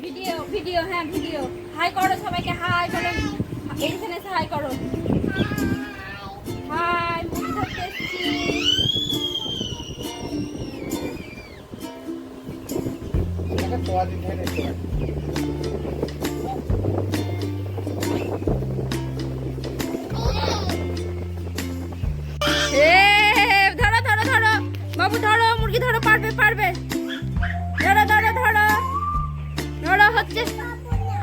Video video, হ্যাঁ video. High করো সবাইকে, হাই বলো। এইখানে হাই করো। হাই, মুড়ি ধরতে এসেছি। ধরো ধরো ধরো বাবু, ধরো মুরগি, ধরো, পারবে পারবে। ধরো ধরো ধরো ধরো, হচ্ছে,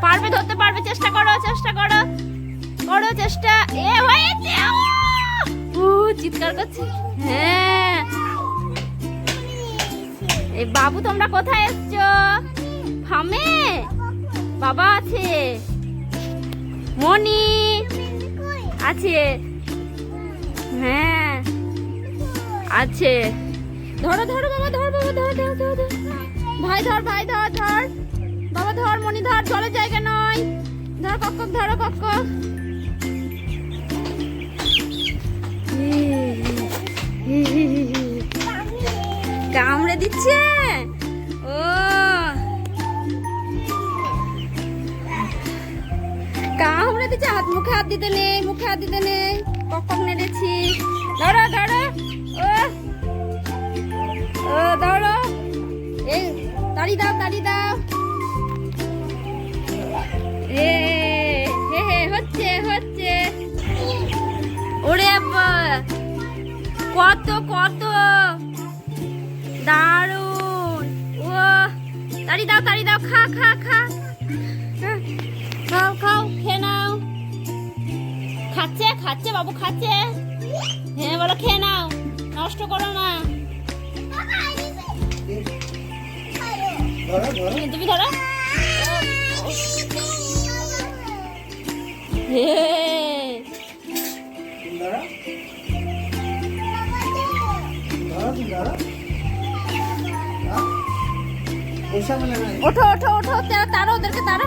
পারবে, ধরতে পারবে। চেষ্টা করো, চেষ্টা করো, করো চেষ্টা। এ হয়েছে, চিৎকার করছে। হ্যাঁ, এই বাবু তোমরা কোথায় এসছো? ফার্মে বাবা আছে, মনি আছে, হ্যাঁ আছে। ধরো ধরো বাবা, ধর বাবা, ধর ধর ধর ধর। ভাই ধর, ভাই ধর, ধর বাবা, ধর মনি, ধর, জলের জায়গা নয়। ধর কক্কক, ধরো কক্কক। কামড়ে দিচ্ছে। ও, কামড়ে দিচ্ছে। হাত, মুখে হাত দিতে নেই, মুখে হাত দিতে নেই। কক্কক নেড়েছি। ধরো ধরো, ও ও ধরো। এই তাড়ি দাও, তাড়ি দাও। এ হে হে, হচ্ছে হচ্ছে। ওরে বাবা, কত কত দারুন। ও, তাড়ি দাও, তাড়ি দাও। খা খা খা, খাও খাও, খেয়ে নাও। খাচ্ছে খাচ্ছে বাবু, খাচ্ছে। হ্যাঁ বলো, খেয়ে নাও, নষ্ট করো না। তুমি ধরো। ওঠো ওঠো ওঠো, তারো ওদেরকে, তারো।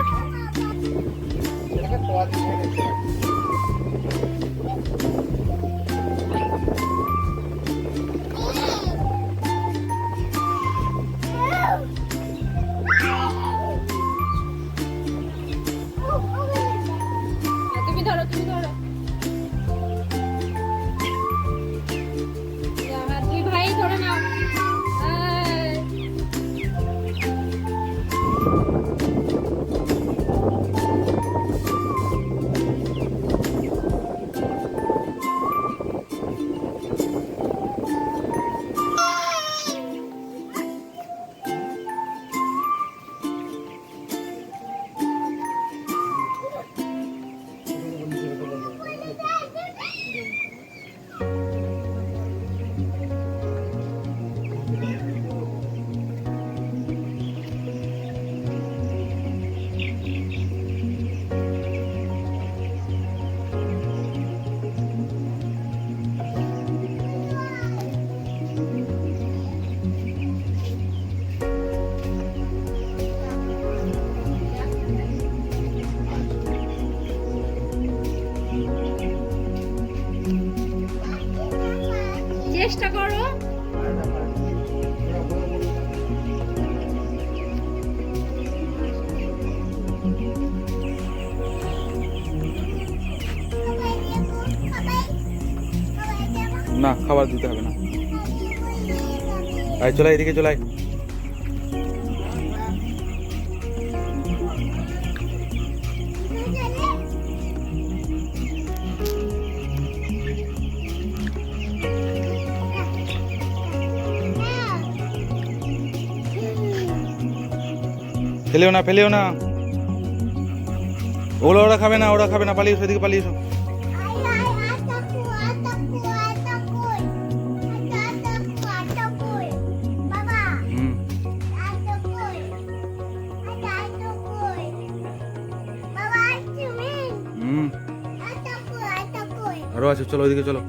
তুমি ধরো, তুমি ধরো। দুই ভাই ধরে নাও। চেষ্টা করো। না, খাবার দিতে হবে না। আয়, চলাই এদিকে, চলাই। ফেলেও না, ফেলেও না। ওগুলো ওরা খাবে না, ওরা খাবে না। পালিয়ে এসো, এদিকে পালিয়ে এসো। আরো আছে, চলো ওইদিকে চলো।